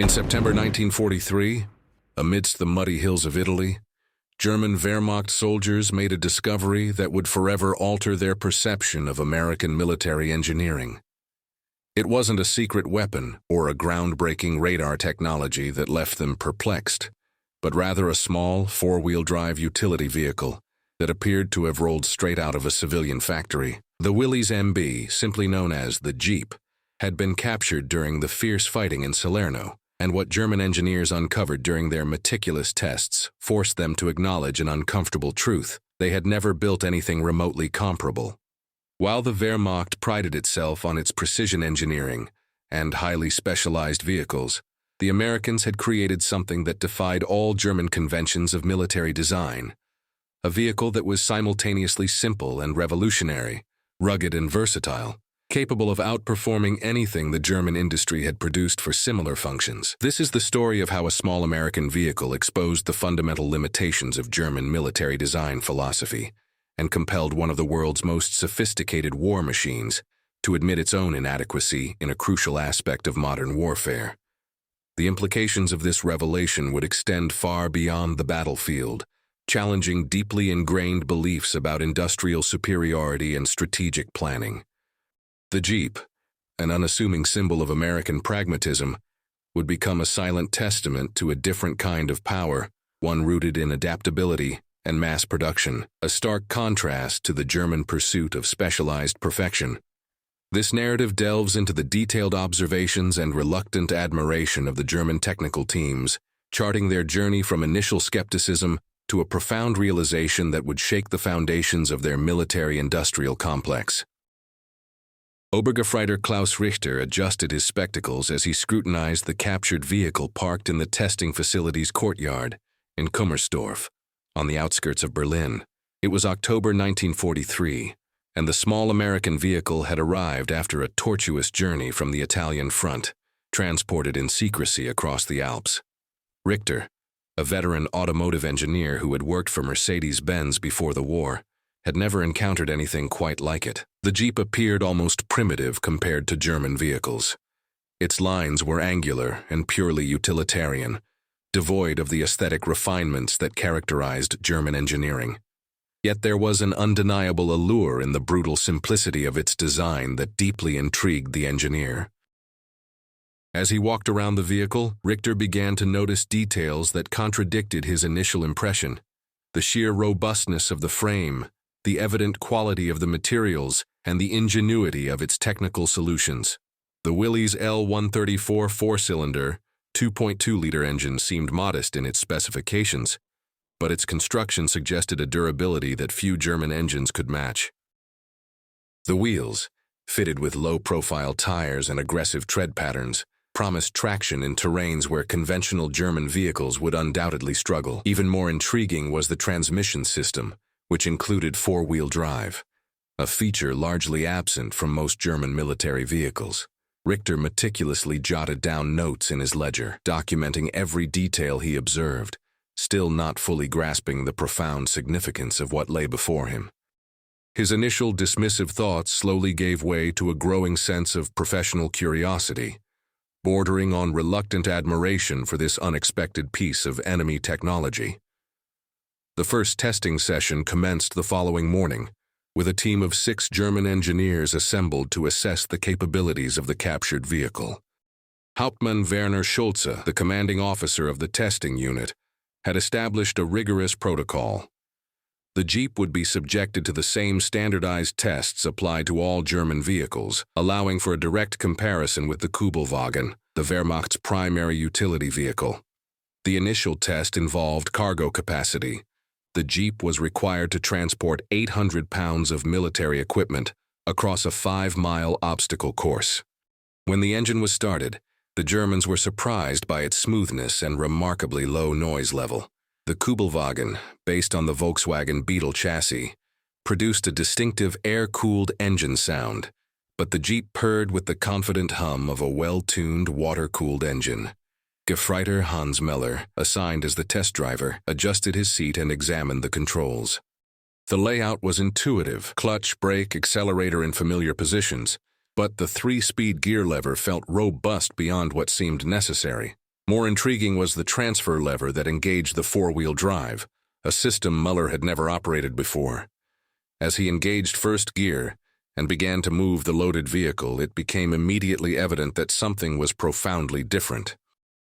In September 1943, amidst the muddy hills of Italy, German Wehrmacht soldiers made a discovery that would forever alter their perception of American military engineering. It wasn't a secret weapon or a groundbreaking radar technology that left them perplexed, but rather a small, four-wheel drive utility vehicle that appeared to have rolled straight out of a civilian factory. The Willys MB, simply known as the Jeep, had been captured during the fierce fighting in Salerno, and what German engineers uncovered during their meticulous tests forced them to acknowledge an uncomfortable truth: they had never built anything remotely comparable. While the Wehrmacht prided itself on its precision engineering and highly specialized vehicles, the Americans had created something that defied all German conventions of military design: a vehicle that was simultaneously simple and revolutionary, rugged and versatile, capable of outperforming anything the German industry had produced for similar functions. This is the story of how a small American vehicle exposed the fundamental limitations of German military design philosophy and compelled one of the world's most sophisticated war machines to admit its own inadequacy in a crucial aspect of modern warfare. The implications of this revelation would extend far beyond the battlefield, challenging deeply ingrained beliefs about industrial superiority and strategic planning. The Jeep, an unassuming symbol of American pragmatism, would become a silent testament to a different kind of power, one rooted in adaptability and mass production, a stark contrast to the German pursuit of specialized perfection. This narrative delves into the detailed observations and reluctant admiration of the German technical teams, charting their journey from initial skepticism to a profound realization that would shake the foundations of their military-industrial complex. Obergefreiter Klaus Richter adjusted his spectacles as he scrutinized the captured vehicle parked in the testing facility's courtyard in Kummersdorf, on the outskirts of Berlin. It was October 1943, and the small American vehicle had arrived after a tortuous journey from the Italian front, transported in secrecy across the Alps. Richter, a veteran automotive engineer who had worked for Mercedes-Benz before the war, had never encountered anything quite like it. The Jeep appeared almost primitive compared to German vehicles. Its lines were angular and purely utilitarian, devoid of the aesthetic refinements that characterized German engineering. Yet there was an undeniable allure in the brutal simplicity of its design that deeply intrigued the engineer. As he walked around the vehicle, Richter began to notice details that contradicted his initial impression: the sheer robustness of the frame, the evident quality of the materials, and the ingenuity of its technical solutions. The Willys L134 four-cylinder, 2.2-liter engine seemed modest in its specifications, but its construction suggested a durability that few German engines could match. The wheels, fitted with low-profile tires and aggressive tread patterns, promised traction in terrains where conventional German vehicles would undoubtedly struggle. Even more intriguing was the transmission system, which included four-wheel drive, a feature largely absent from most German military vehicles. Richter meticulously jotted down notes in his ledger, documenting every detail he observed, still not fully grasping the profound significance of what lay before him. His initial dismissive thoughts slowly gave way to a growing sense of professional curiosity, bordering on reluctant admiration for this unexpected piece of enemy technology. The first testing session commenced the following morning, with a team of 6 German engineers assembled to assess the capabilities of the captured vehicle. Hauptmann Werner Schulze, the commanding officer of the testing unit, had established a rigorous protocol. The Jeep would be subjected to the same standardized tests applied to all German vehicles, allowing for a direct comparison with the Kübelwagen, the Wehrmacht's primary utility vehicle. The initial test involved cargo capacity. The Jeep was required to transport 800 pounds of military equipment across a 5-mile obstacle course. When the engine was started, the Germans were surprised by its smoothness and remarkably low noise level. The Kübelwagen, based on the Volkswagen Beetle chassis, produced a distinctive air-cooled engine sound, but the Jeep purred with the confident hum of a well-tuned water-cooled engine. Gefreiter Hans Meller, assigned as the test driver, adjusted his seat and examined the controls. The layout was intuitive: clutch, brake, accelerator in familiar positions, but the 3-speed gear lever felt robust beyond what seemed necessary. More intriguing was the transfer lever that engaged the four-wheel drive, a system Muller had never operated before. As he engaged first gear and began to move the loaded vehicle, it became immediately evident that something was profoundly different.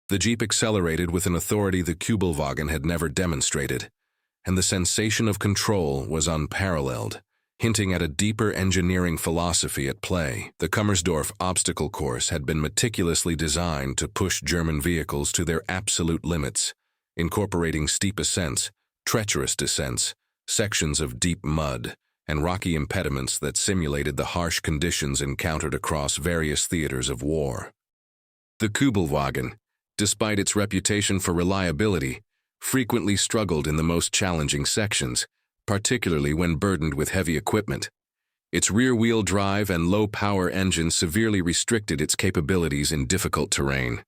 The Jeep accelerated with an authority the Kübelwagen had never demonstrated, and the sensation of control was unparalleled, hinting at a deeper engineering philosophy at play. The Kummersdorf obstacle course had been meticulously designed to push German vehicles to their absolute limits, incorporating steep ascents, treacherous descents, sections of deep mud, and rocky impediments that simulated the harsh conditions encountered across various theaters of war. The Kübelwagen, despite its reputation for reliability, frequently struggled in the most challenging sections, particularly when burdened with heavy equipment. Its rear-wheel drive and low-power engine severely restricted its capabilities in difficult terrain.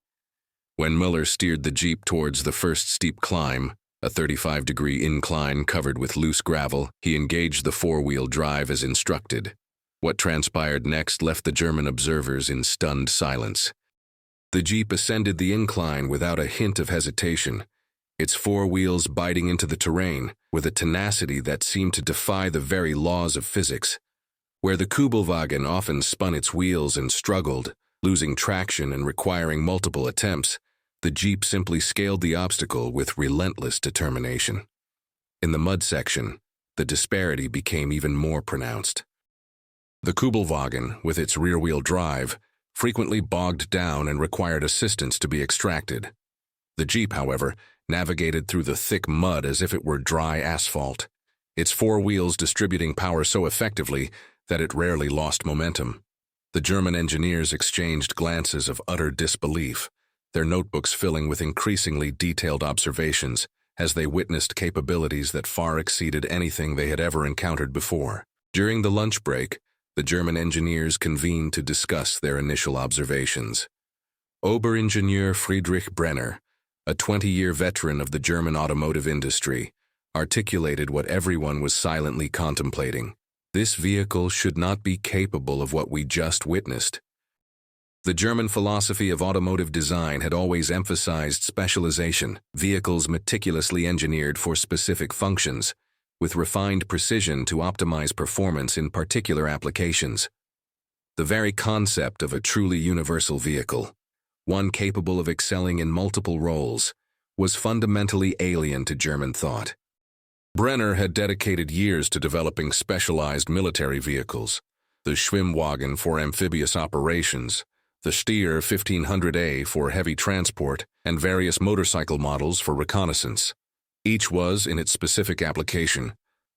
When Muller steered the Jeep towards the first steep climb, a 35-degree incline covered with loose gravel, he engaged the four-wheel drive as instructed. What transpired next left the German observers in stunned silence. The Jeep ascended the incline without a hint of hesitation, its four wheels biting into the terrain with a tenacity that seemed to defy the very laws of physics. Where the Kübelwagen often spun its wheels and struggled, losing traction and requiring multiple attempts, the Jeep simply scaled the obstacle with relentless determination. In the mud section, the disparity became even more pronounced. The Kübelwagen, with its rear-wheel drive, frequently bogged down and required assistance to be extracted. The Jeep, however, navigated through the thick mud as if it were dry asphalt, its four wheels distributing power so effectively that it rarely lost momentum. The German engineers exchanged glances of utter disbelief, their notebooks filling with increasingly detailed observations as they witnessed capabilities that far exceeded anything they had ever encountered before. During the lunch break, the German engineers convened to discuss their initial observations. Oberingenieur Friedrich Brenner, a 20-year veteran of the German automotive industry, articulated what everyone was silently contemplating. This vehicle should not be capable of what we just witnessed. The German philosophy of automotive design had always emphasized specialization, vehicles meticulously engineered for specific functions, with refined precision to optimize performance in particular applications. The very concept of a truly universal vehicle, one capable of excelling in multiple roles, was fundamentally alien to German thought. Brenner had dedicated years to developing specialized military vehicles, the Schwimmwagen for amphibious operations, the Stier 1500A for heavy transport, and various motorcycle models for reconnaissance. Each was, in its specific application,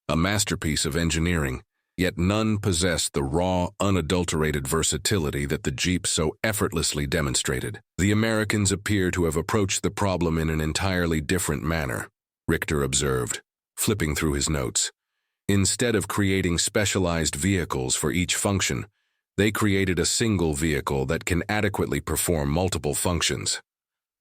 a masterpiece of engineering, yet none possessed the raw, unadulterated versatility that the Jeep so effortlessly demonstrated. The Americans appear to have approached the problem in an entirely different manner, Richter observed, flipping through his notes. Instead of creating specialized vehicles for each function, they created a single vehicle that can adequately perform multiple functions.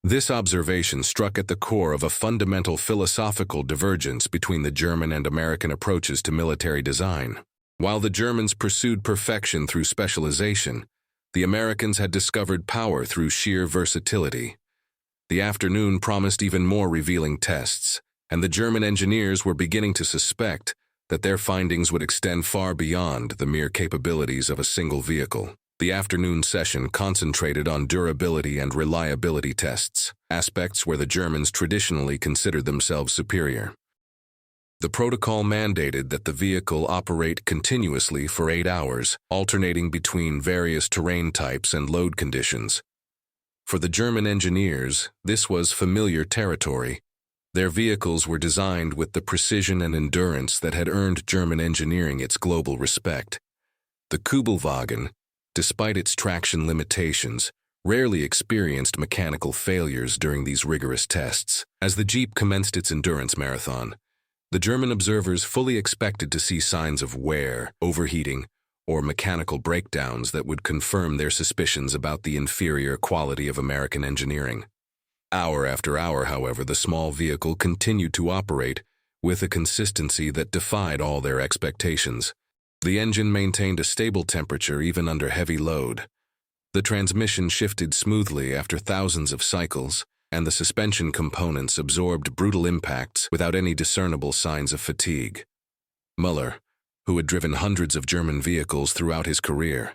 This observation struck at the core of a fundamental philosophical divergence between the German and American approaches to military design. While the Germans pursued perfection through specialization, the Americans had discovered power through sheer versatility. The afternoon promised even more revealing tests, and the German engineers were beginning to suspect that their findings would extend far beyond the mere capabilities of a single vehicle. The afternoon session concentrated on durability and reliability tests, aspects where the Germans traditionally considered themselves superior. The protocol mandated that the vehicle operate continuously for 8 hours, alternating between various terrain types and load conditions. For the German engineers, this was familiar territory. Their vehicles were designed with the precision and endurance that had earned German engineering its global respect. The Kübelwagen, despite its traction limitations, rarely experienced mechanical failures during these rigorous tests. As the Jeep commenced its endurance marathon, the German observers fully expected to see signs of wear, overheating, or mechanical breakdowns that would confirm their suspicions about the inferior quality of American engineering. Hour after hour, however, the small vehicle continued to operate with a consistency that defied all their expectations. The engine maintained a stable temperature even under heavy load. The transmission shifted smoothly after thousands of cycles, and the suspension components absorbed brutal impacts without any discernible signs of fatigue. Müller, who had driven hundreds of German vehicles throughout his career,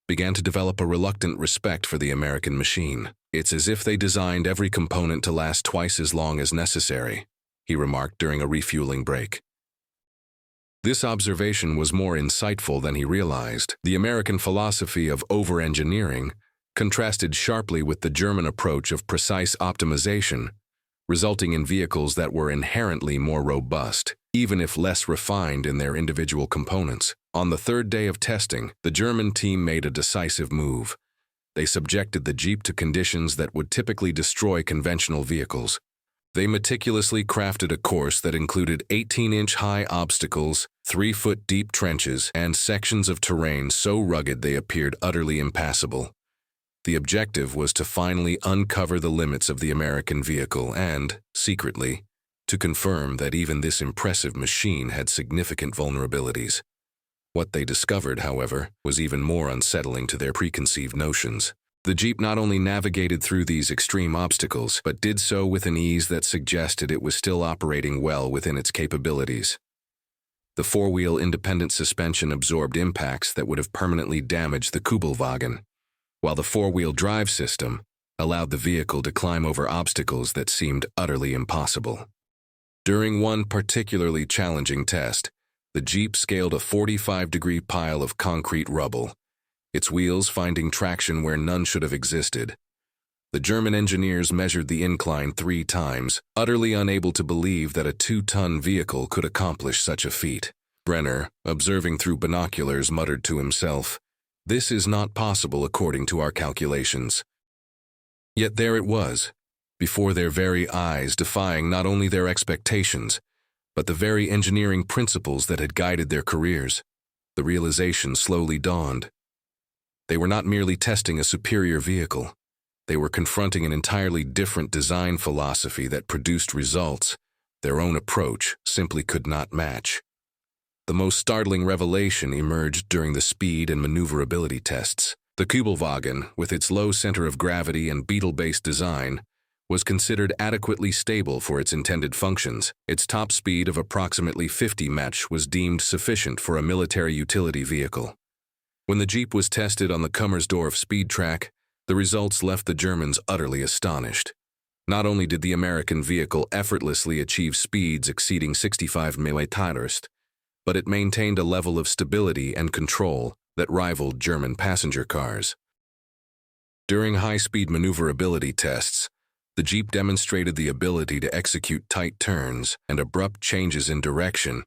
began to develop a reluctant respect for the American machine. "It's as if they designed every component to last twice as long as necessary," he remarked during a refueling break. This observation was more insightful than he realized. The American philosophy of over-engineering contrasted sharply with the German approach of precise optimization, resulting in vehicles that were inherently more robust, even if less refined in their individual components. On the third day of testing, the German team made a decisive move. They subjected the Jeep to conditions that would typically destroy conventional vehicles. They meticulously crafted a course that included 18-inch high obstacles, 3-foot-deep trenches, and sections of terrain so rugged they appeared utterly impassable. The objective was to finally uncover the limits of the American vehicle and, secretly, to confirm that even this impressive machine had significant vulnerabilities. What they discovered, however, was even more unsettling to their preconceived notions. The Jeep not only navigated through these extreme obstacles, but did so with an ease that suggested it was still operating well within its capabilities. The four-wheel independent suspension absorbed impacts that would have permanently damaged the Kübelwagen, while the four-wheel drive system allowed the vehicle to climb over obstacles that seemed utterly impossible. During one particularly challenging test, the Jeep scaled a 45-degree pile of concrete rubble, its wheels finding traction where none should have existed. The German engineers measured the incline 3 times, utterly unable to believe that a 2-ton vehicle could accomplish such a feat. Brenner, observing through binoculars, muttered to himself, "This is not possible according to our calculations." Yet there it was, before their very eyes, defying not only their expectations, but the very engineering principles that had guided their careers. The realization slowly dawned. They were not merely testing a superior vehicle. They were confronting an entirely different design philosophy that produced results their own approach simply could not match. The most startling revelation emerged during the speed and maneuverability tests. The Kübelwagen, with its low center of gravity and beetle-based design, was considered adequately stable for its intended functions. Its top speed of approximately 50 mph was deemed sufficient for a military utility vehicle. When the Jeep was tested on the Kummersdorf speed track, the results left the Germans utterly astonished. Not only did the American vehicle effortlessly achieve speeds exceeding 65 mph, but it maintained a level of stability and control that rivaled German passenger cars. During high-speed maneuverability tests, the Jeep demonstrated the ability to execute tight turns and abrupt changes in direction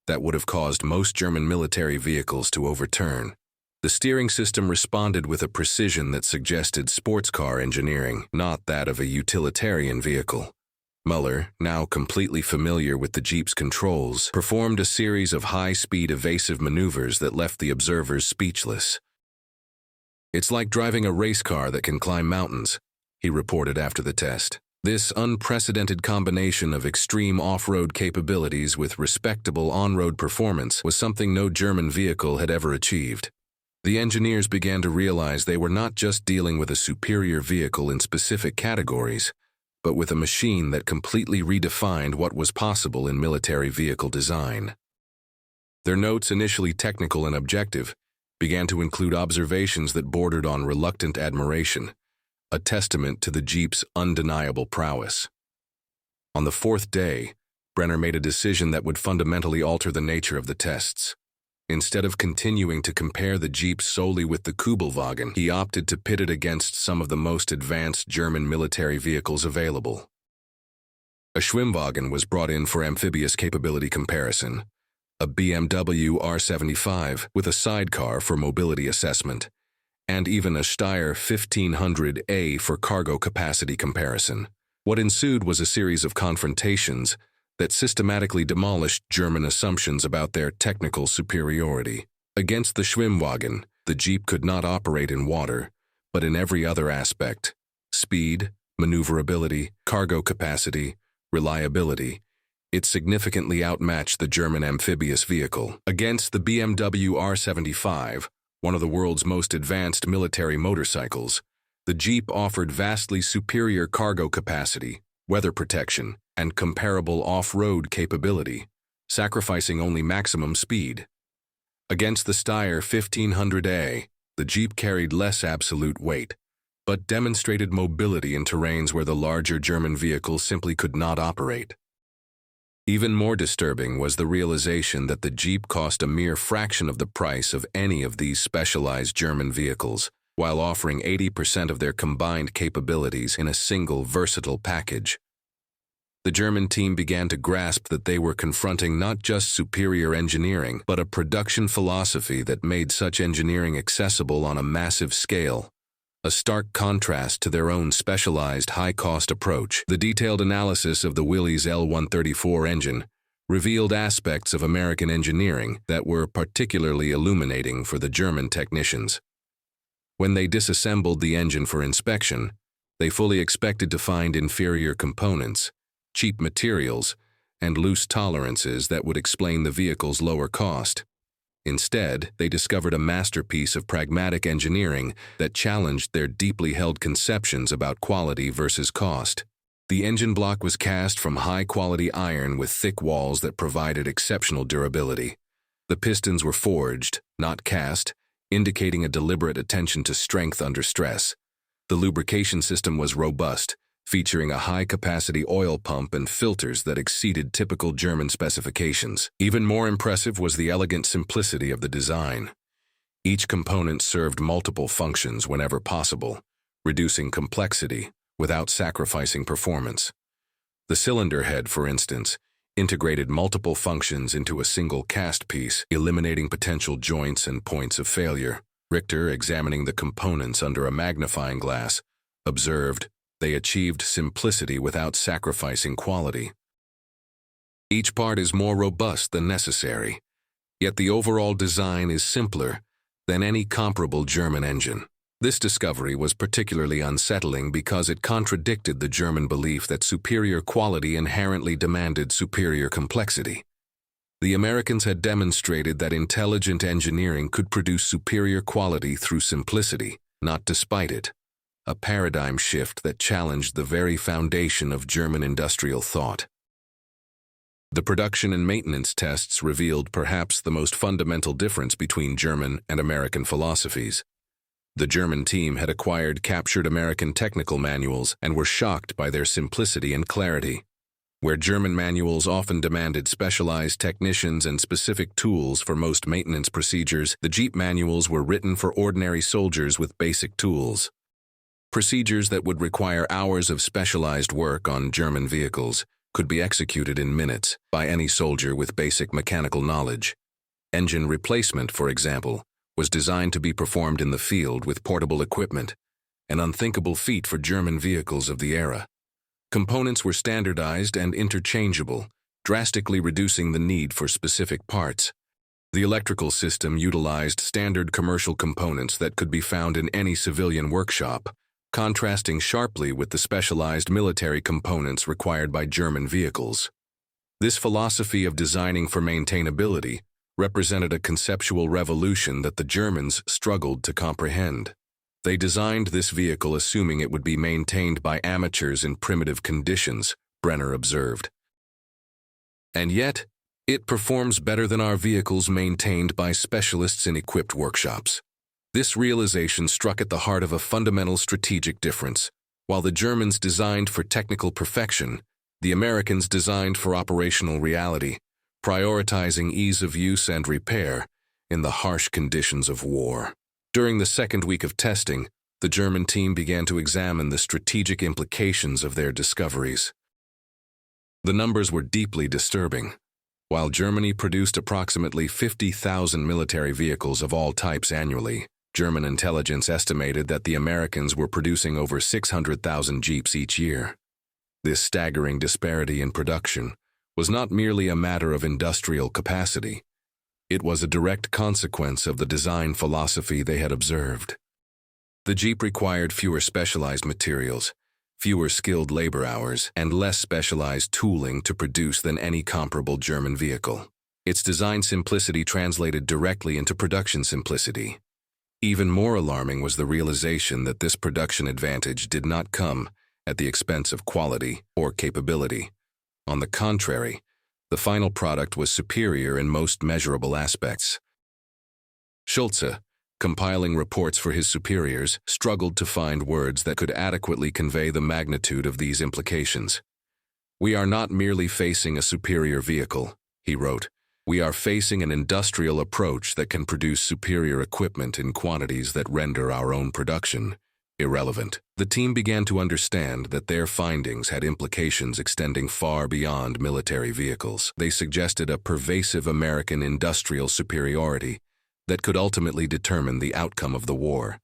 that would have caused most German military vehicles to overturn. The steering system responded with a precision that suggested sports car engineering, not that of a utilitarian vehicle. Müller, now completely familiar with the Jeep's controls, performed a series of high-speed evasive maneuvers that left the observers speechless. "It's like driving a race car that can climb mountains," he reported after the test. This unprecedented combination of extreme off-road capabilities with respectable on-road performance was something no German vehicle had ever achieved. The engineers began to realize they were not just dealing with a superior vehicle in specific categories, but with a machine that completely redefined what was possible in military vehicle design. Their notes, initially technical and objective, began to include observations that bordered on reluctant admiration, a testament to the Jeep's undeniable prowess. On the 4th day, Brenner made a decision that would fundamentally alter the nature of the tests. Instead of continuing to compare the Jeep solely with the Kübelwagen, he opted to pit it against some of the most advanced German military vehicles available. A Schwimmwagen was brought in for amphibious capability comparison, a BMW R75 with a sidecar for mobility assessment, and even a Steyr 1500A for cargo capacity comparison. What ensued was a series of confrontations that systematically demolished German assumptions about their technical superiority. Against the Schwimmwagen, the Jeep could not operate in water, but in every other aspect: speed, maneuverability, cargo capacity, reliability. It significantly outmatched the German amphibious vehicle. Against the BMW R75, one of the world's most advanced military motorcycles, The Jeep offered vastly superior cargo capacity, weather protection, and comparable off-road capability, sacrificing only maximum speed. Against the Steyr 1500A, the Jeep carried less absolute weight, but demonstrated mobility in terrains where the larger German vehicles simply could not operate. Even more disturbing was the realization that the Jeep cost a mere fraction of the price of any of these specialized German vehicles, while offering 80% of their combined capabilities in a single versatile package. The German team began to grasp that they were confronting not just superior engineering, but a production philosophy that made such engineering accessible on a massive scale, a stark contrast to their own specialized high-cost approach. The detailed analysis of the Willys L134 engine revealed aspects of American engineering that were particularly illuminating for the German technicians. When they disassembled the engine for inspection, they fully expected to find inferior components, cheap materials, and loose tolerances that would explain the vehicle's lower cost. Instead, they discovered a masterpiece of pragmatic engineering that challenged their deeply held conceptions about quality versus cost. The engine block was cast from high-quality iron with thick walls that provided exceptional durability. The pistons were forged, not cast, indicating a deliberate attention to strength under stress. The lubrication system was robust, featuring a high-capacity oil pump and filters that exceeded typical German specifications. Even more impressive was the elegant simplicity of the design. Each component served multiple functions whenever possible, reducing complexity without sacrificing performance. The cylinder head, for instance, integrated multiple functions into a single cast piece, eliminating potential joints and points of failure. Richter, examining the components under a magnifying glass, observed, "They achieved simplicity without sacrificing quality." Each part is more robust than necessary, yet the overall design is simpler than any comparable German engine. This discovery was particularly unsettling because it contradicted the German belief that superior quality inherently demanded superior complexity. The Americans had demonstrated that intelligent engineering could produce superior quality through simplicity, not despite it. A paradigm shift that challenged the very foundation of German industrial thought. The production and maintenance tests revealed perhaps the most fundamental difference between German and American philosophies. The German team had acquired captured American technical manuals and were shocked by their simplicity and clarity. Where German manuals often demanded specialized technicians and specific tools for most maintenance procedures, the Jeep manuals were written for ordinary soldiers with basic tools. Procedures that would require hours of specialized work on German vehicles could be executed in minutes by any soldier with basic mechanical knowledge. Engine replacement, for example, was designed to be performed in the field with portable equipment, an unthinkable feat for German vehicles of the era. Components were standardized and interchangeable, drastically reducing the need for specific parts. The electrical system utilized standard commercial components that could be found in any civilian workshop, contrasting sharply with the specialized military components required by German vehicles. This philosophy of designing for maintainability represented a conceptual revolution that the Germans struggled to comprehend. They designed this vehicle assuming it would be maintained by amateurs in primitive conditions, Brenner observed. And yet, it performs better than our vehicles maintained by specialists in equipped workshops. This realization struck at the heart of a fundamental strategic difference. While the Germans designed for technical perfection, the Americans designed for operational reality, prioritizing ease of use and repair in the harsh conditions of war. During the second week of testing, the German team began to examine the strategic implications of their discoveries. The numbers were deeply disturbing. While Germany produced approximately 50,000 military vehicles of all types annually, German intelligence estimated that the Americans were producing over 600,000 Jeeps each year. This staggering disparity in production was not merely a matter of industrial capacity. It was a direct consequence of the design philosophy they had observed. The Jeep required fewer specialized materials, fewer skilled labor hours, and less specialized tooling to produce than any comparable German vehicle. Its design simplicity translated directly into production simplicity. Even more alarming was the realization that this production advantage did not come at the expense of quality or capability. On the contrary, the final product was superior in most measurable aspects. Schulze, compiling reports for his superiors, struggled to find words that could adequately convey the magnitude of these implications. "We are not merely facing a superior vehicle," he wrote. "We are facing an industrial approach that can produce superior equipment in quantities that render our own production irrelevant." The team began to understand that their findings had implications extending far beyond military vehicles. They suggested a pervasive American industrial superiority that could ultimately determine the outcome of the war,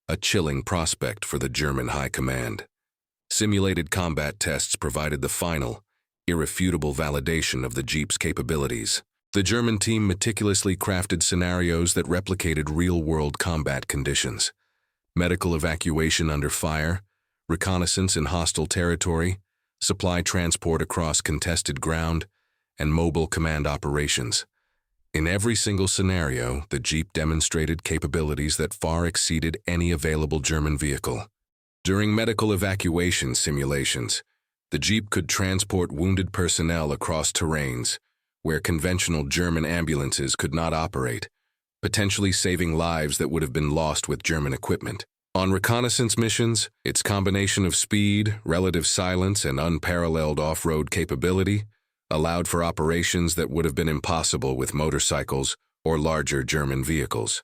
a chilling prospect for the German High Command. Simulated combat tests provided the final, irrefutable validation of the Jeep's capabilities. The German team meticulously crafted scenarios that replicated real-world combat conditions: medical evacuation under fire, reconnaissance in hostile territory, supply transport across contested ground, and mobile command operations. In every single scenario, the Jeep demonstrated capabilities that far exceeded any available German vehicle. During medical evacuation simulations, the Jeep could transport wounded personnel across terrains where conventional German ambulances could not operate, potentially saving lives that would have been lost with German equipment. On reconnaissance missions, its combination of speed, relative silence, and unparalleled off-road capability allowed for operations that would have been impossible with motorcycles or larger German vehicles.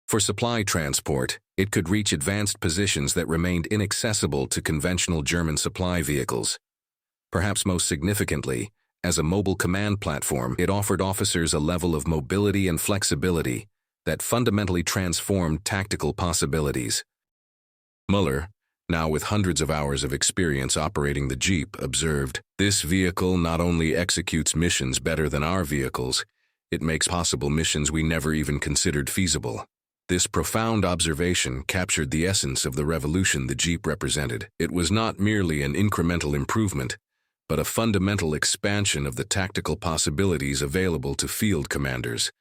For supply transport, it could reach advanced positions that remained inaccessible to conventional German supply vehicles. Perhaps most significantly, as a mobile command platform, it offered officers a level of mobility and flexibility that fundamentally transformed tactical possibilities. Muller, now with hundreds of hours of experience operating the Jeep, observed, "This vehicle not only executes missions better than our vehicles, it makes possible missions we never even considered feasible." This profound observation captured the essence of the revolution the Jeep represented. It was not merely an incremental improvement, but a fundamental expansion of the tactical possibilities available to field commanders,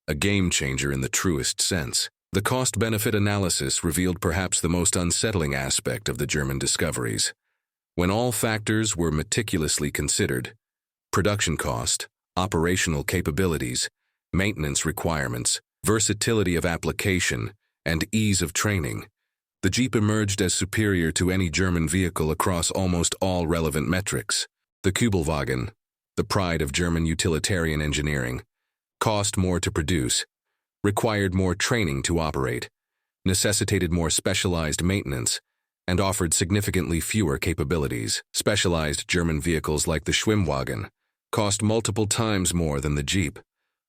a game-changer in the truest sense. The cost-benefit analysis revealed perhaps the most unsettling aspect of the German discoveries. When all factors were meticulously considered, production cost, operational capabilities, maintenance requirements, versatility of application, and ease of training, the Jeep emerged as superior to any German vehicle across almost all relevant metrics. The Kübelwagen, the pride of German utilitarian engineering, cost more to produce, required more training to operate, necessitated more specialized maintenance, and offered significantly fewer capabilities. Specialized German vehicles like the Schwimmwagen cost multiple times more than the Jeep,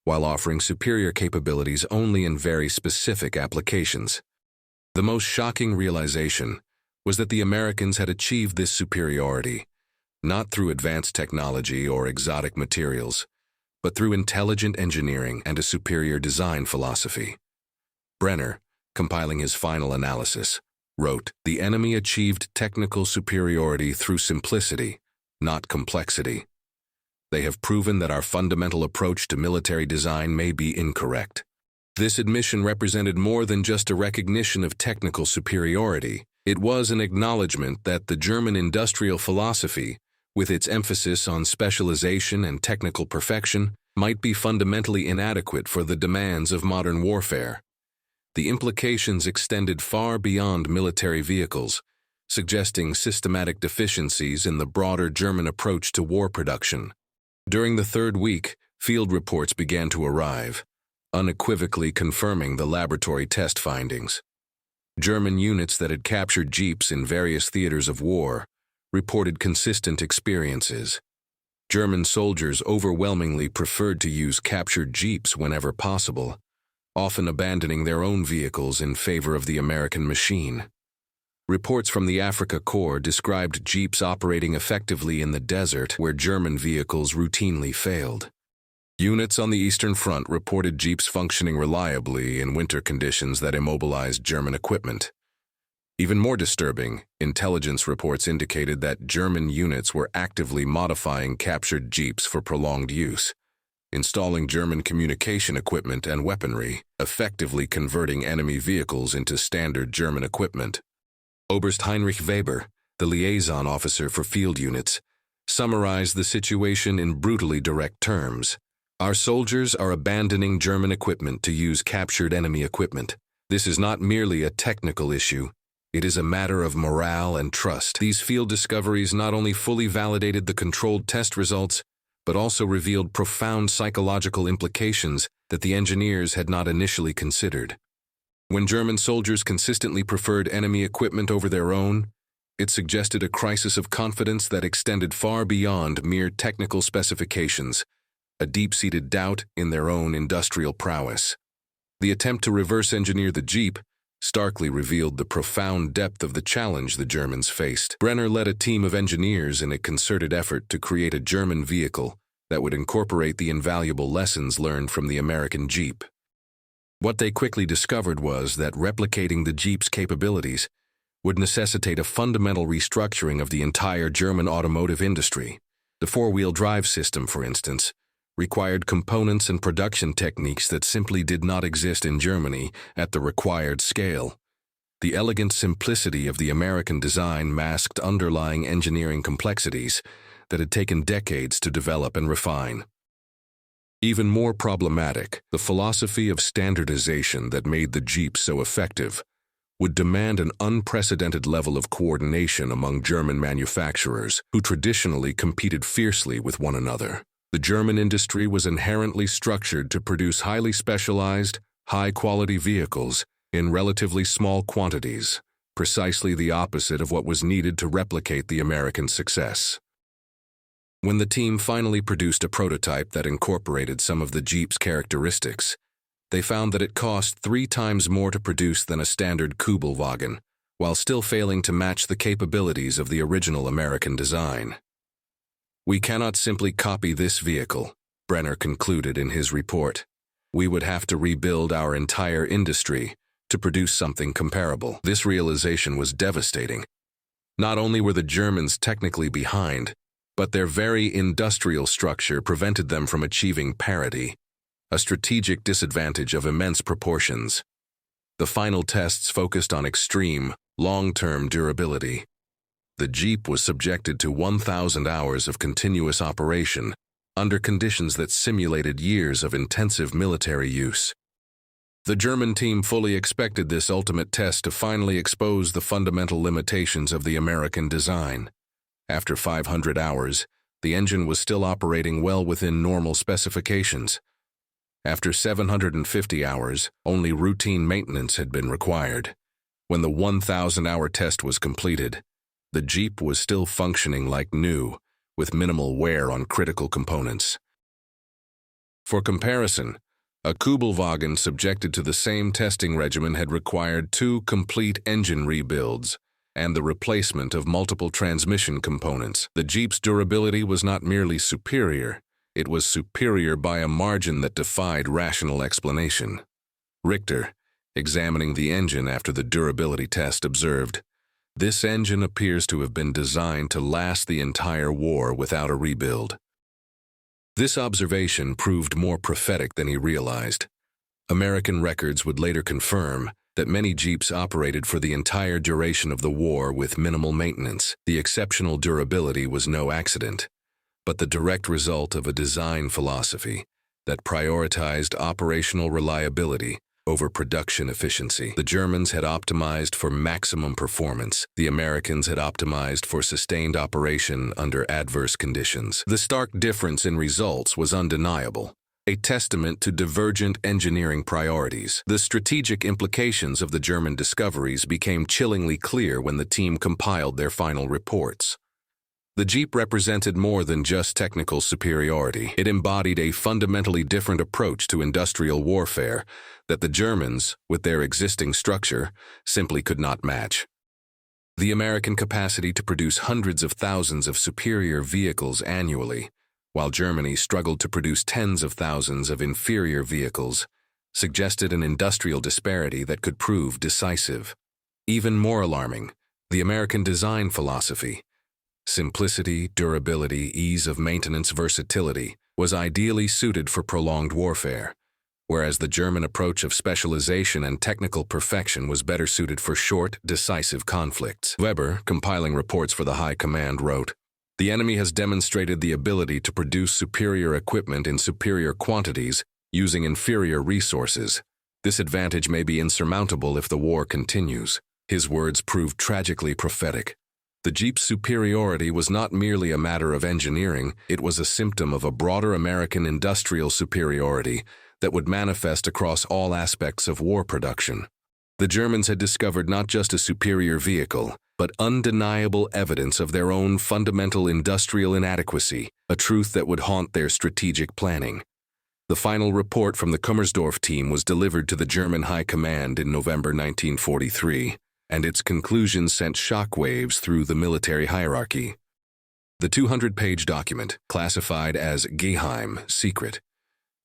while offering superior capabilities only in very specific applications. The most shocking realization was that the Americans had achieved this superiority, not through advanced technology or exotic materials, but through intelligent engineering and a superior design philosophy. Brenner, compiling his final analysis, wrote, "The enemy achieved technical superiority through simplicity, not complexity. They have proven that our fundamental approach to military design may be incorrect." This admission represented more than just a recognition of technical superiority. It was an acknowledgement that the German industrial philosophy, with its emphasis on specialization and technical perfection, might be fundamentally inadequate for the demands of modern warfare. The implications extended far beyond military vehicles, suggesting systematic deficiencies in the broader German approach to war production. During the third week, field reports began to arrive, unequivocally confirming the laboratory test findings. German units that had captured Jeeps in various theaters of war reported consistent experiences. German soldiers overwhelmingly preferred to use captured Jeeps whenever possible, often abandoning their own vehicles in favor of the American machine. Reports from the Africa Corps described Jeeps operating effectively in the desert where German vehicles routinely failed. Units on the Eastern Front reported Jeeps functioning reliably in winter conditions that immobilized German equipment. Even more disturbing, intelligence reports indicated that German units were actively modifying captured Jeeps for prolonged use, installing German communication equipment and weaponry, effectively converting enemy vehicles into standard German equipment. Oberst Heinrich Weber, the liaison officer for field units, summarized the situation in brutally direct terms. Our soldiers are abandoning German equipment to use captured enemy equipment. This is not merely a technical issue. It is a matter of morale and trust. These field discoveries not only fully validated the controlled test results, but also revealed profound psychological implications that the engineers had not initially considered. When German soldiers consistently preferred enemy equipment over their own, it suggested a crisis of confidence that extended far beyond mere technical specifications, a deep-seated doubt in their own industrial prowess. The attempt to reverse-engineer the Jeep starkly revealed the profound depth of the challenge the Germans faced. Brenner led a team of engineers in a concerted effort to create a German vehicle that would incorporate the invaluable lessons learned from the American Jeep. What they quickly discovered was that replicating the Jeep's capabilities would necessitate a fundamental restructuring of the entire German automotive industry. The four-wheel drive system, for instance, required components and production techniques that simply did not exist in Germany at the required scale. The elegant simplicity of the American design masked underlying engineering complexities that had taken decades to develop and refine. Even more problematic, the philosophy of standardization that made the Jeep so effective would demand an unprecedented level of coordination among German manufacturers who traditionally competed fiercely with one another. The German industry was inherently structured to produce highly specialized, high-quality vehicles in relatively small quantities, precisely the opposite of what was needed to replicate the American success. When the team finally produced a prototype that incorporated some of the Jeep's characteristics, they found that it cost 3 times more to produce than a standard Kübelwagen, while still failing to match the capabilities of the original American design. "We cannot simply copy this vehicle," Brenner concluded in his report. "We would have to rebuild our entire industry to produce something comparable." This realization was devastating. Not only were the Germans technically behind, but their very industrial structure prevented them from achieving parity, a strategic disadvantage of immense proportions. The final tests focused on extreme, long-term durability. The Jeep was subjected to 1,000 hours of continuous operation under conditions that simulated years of intensive military use. The German team fully expected this ultimate test to finally expose the fundamental limitations of the American design. After 500 hours, the engine was still operating well within normal specifications. After 750 hours, only routine maintenance had been required. When the 1,000-hour test was completed, the Jeep was still functioning like new, with minimal wear on critical components. For comparison, a Kübelwagen subjected to the same testing regimen had required 2 complete engine rebuilds and the replacement of multiple transmission components. The Jeep's durability was not merely superior, it was superior by a margin that defied rational explanation. Richter, examining the engine after the durability test, observed, "This engine appears to have been designed to last the entire war without a rebuild." This observation proved more prophetic than he realized. American records would later confirm that many Jeeps operated for the entire duration of the war with minimal maintenance. The exceptional durability was no accident, but the direct result of a design philosophy that prioritized operational reliability over production efficiency. The Germans had optimized for maximum performance. The Americans had optimized for sustained operation under adverse conditions. The stark difference in results was undeniable, a testament to divergent engineering priorities. The strategic implications of the German discoveries became chillingly clear when the team compiled their final reports. The Jeep represented more than just technical superiority. It embodied a fundamentally different approach to industrial warfare that the Germans, with their existing structure, simply could not match. The American capacity to produce hundreds of thousands of superior vehicles annually, while Germany struggled to produce tens of thousands of inferior vehicles, suggested an industrial disparity that could prove decisive. Even more alarming, the American design philosophy, simplicity, durability, ease of maintenance, versatility, was ideally suited for prolonged warfare, whereas the German approach of specialization and technical perfection was better suited for short, decisive conflicts. Weber, compiling reports for the High Command, wrote, "The enemy has demonstrated the ability to produce superior equipment in superior quantities using inferior resources. This advantage may be insurmountable if the war continues." His words proved tragically prophetic. The Jeep's superiority was not merely a matter of engineering, it was a symptom of a broader American industrial superiority that would manifest across all aspects of war production. The Germans had discovered not just a superior vehicle, but undeniable evidence of their own fundamental industrial inadequacy, a truth that would haunt their strategic planning. The final report from the Kummersdorf team was delivered to the German High Command in November 1943, and its conclusions sent shockwaves through the military hierarchy. The 200-page document, classified as Geheim, secret,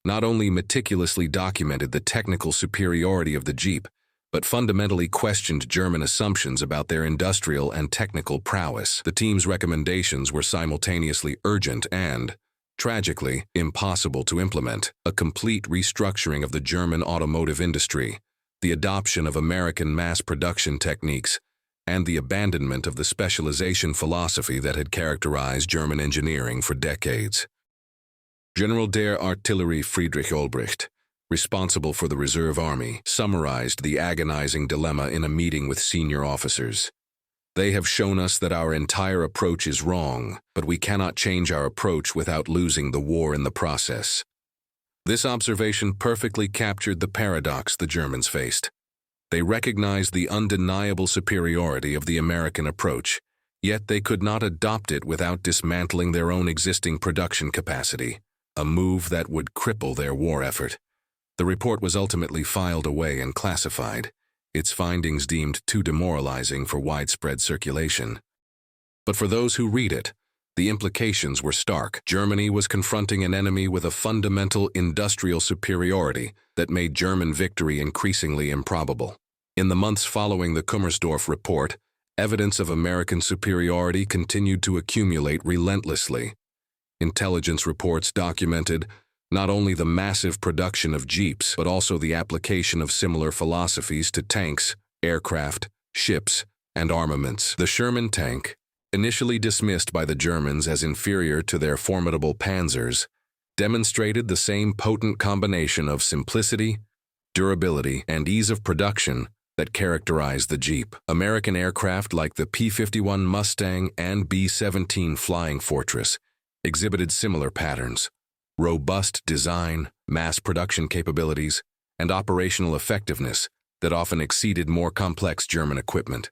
not only meticulously documented the technical superiority of the Jeep, but fundamentally questioned German assumptions about their industrial and technical prowess. The team's recommendations were simultaneously urgent and, tragically, impossible to implement: a complete restructuring of the German automotive industry, the adoption of American mass production techniques, and the abandonment of the specialization philosophy that had characterized German engineering for decades. General der Artillerie Friedrich Olbricht, responsible for the Reserve Army, summarized the agonizing dilemma in a meeting with senior officers. "They have shown us that our entire approach is wrong, but we cannot change our approach without losing the war in the process." This observation perfectly captured the paradox the Germans faced. They recognized the undeniable superiority of the American approach, yet they could not adopt it without dismantling their own existing production capacity, a move that would cripple their war effort. The report was ultimately filed away and classified, its findings deemed too demoralizing for widespread circulation. But for those who read it, the implications were stark. Germany was confronting an enemy with a fundamental industrial superiority that made German victory increasingly improbable. In the months following the Kummersdorf report, evidence of American superiority continued to accumulate relentlessly. Intelligence reports documented not only the massive production of Jeeps, but also the application of similar philosophies to tanks, aircraft, ships, and armaments. The Sherman tank, initially dismissed by the Germans as inferior to their formidable panzers, demonstrated the same potent combination of simplicity, durability, and ease of production that characterized the Jeep. American aircraft like the P-51 Mustang and B-17 Flying Fortress exhibited similar patterns: robust design, mass production capabilities, and operational effectiveness that often exceeded more complex German equipment.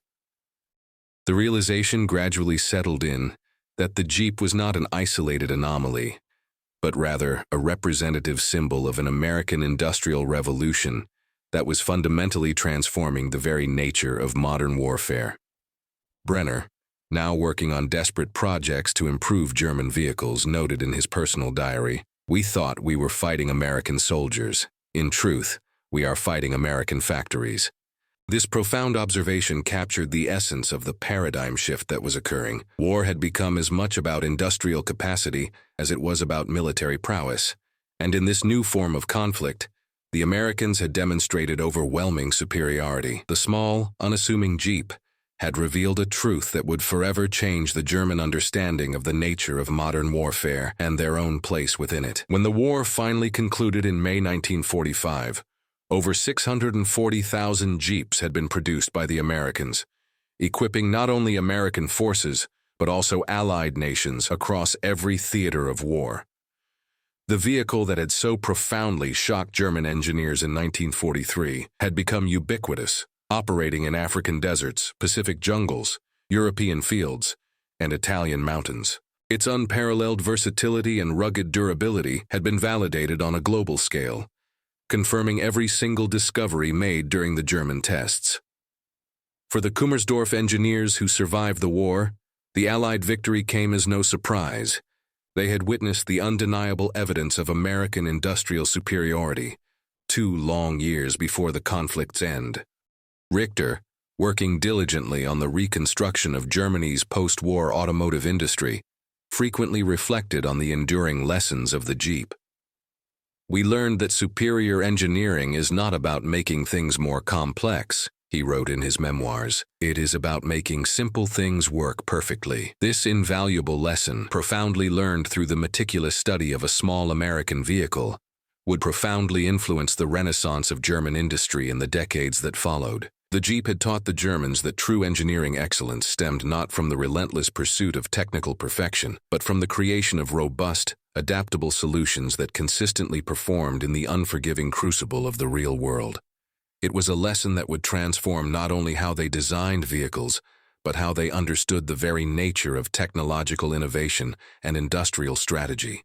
The realization gradually settled in that the Jeep was not an isolated anomaly, but rather a representative symbol of an American industrial revolution that was fundamentally transforming the very nature of modern warfare. Brenner, now working on desperate projects to improve German vehicles, noted in his personal diary, "We thought we were fighting American soldiers. In truth, we are fighting American factories." This profound observation captured the essence of the paradigm shift that was occurring. War had become as much about industrial capacity as it was about military prowess, and in this new form of conflict, the Americans had demonstrated overwhelming superiority. The small, unassuming Jeep had revealed a truth that would forever change the German understanding of the nature of modern warfare and their own place within it. When the war finally concluded in May 1945, over 640,000 Jeeps had been produced by the Americans, equipping not only American forces, but also allied nations across every theater of war. The vehicle that had so profoundly shocked German engineers in 1943 had become ubiquitous, operating in African deserts, Pacific jungles, European fields, and Italian mountains. Its unparalleled versatility and rugged durability had been validated on a global scale, confirming every single discovery made during the German tests. For the Kummersdorf engineers who survived the war, the Allied victory came as no surprise. They had witnessed the undeniable evidence of American industrial superiority 2 long years before the conflict's end. Richter, working diligently on the reconstruction of Germany's post-war automotive industry, frequently reflected on the enduring lessons of the Jeep. "We learned that superior engineering is not about making things more complex," he wrote in his memoirs. "It is about making simple things work perfectly." This invaluable lesson, profoundly learned through the meticulous study of a small American vehicle, would profoundly influence the renaissance of German industry in the decades that followed. The Jeep had taught the Germans that true engineering excellence stemmed not from the relentless pursuit of technical perfection, but from the creation of robust, adaptable solutions that consistently performed in the unforgiving crucible of the real world. It was a lesson that would transform not only how they designed vehicles, but how they understood the very nature of technological innovation and industrial strategy.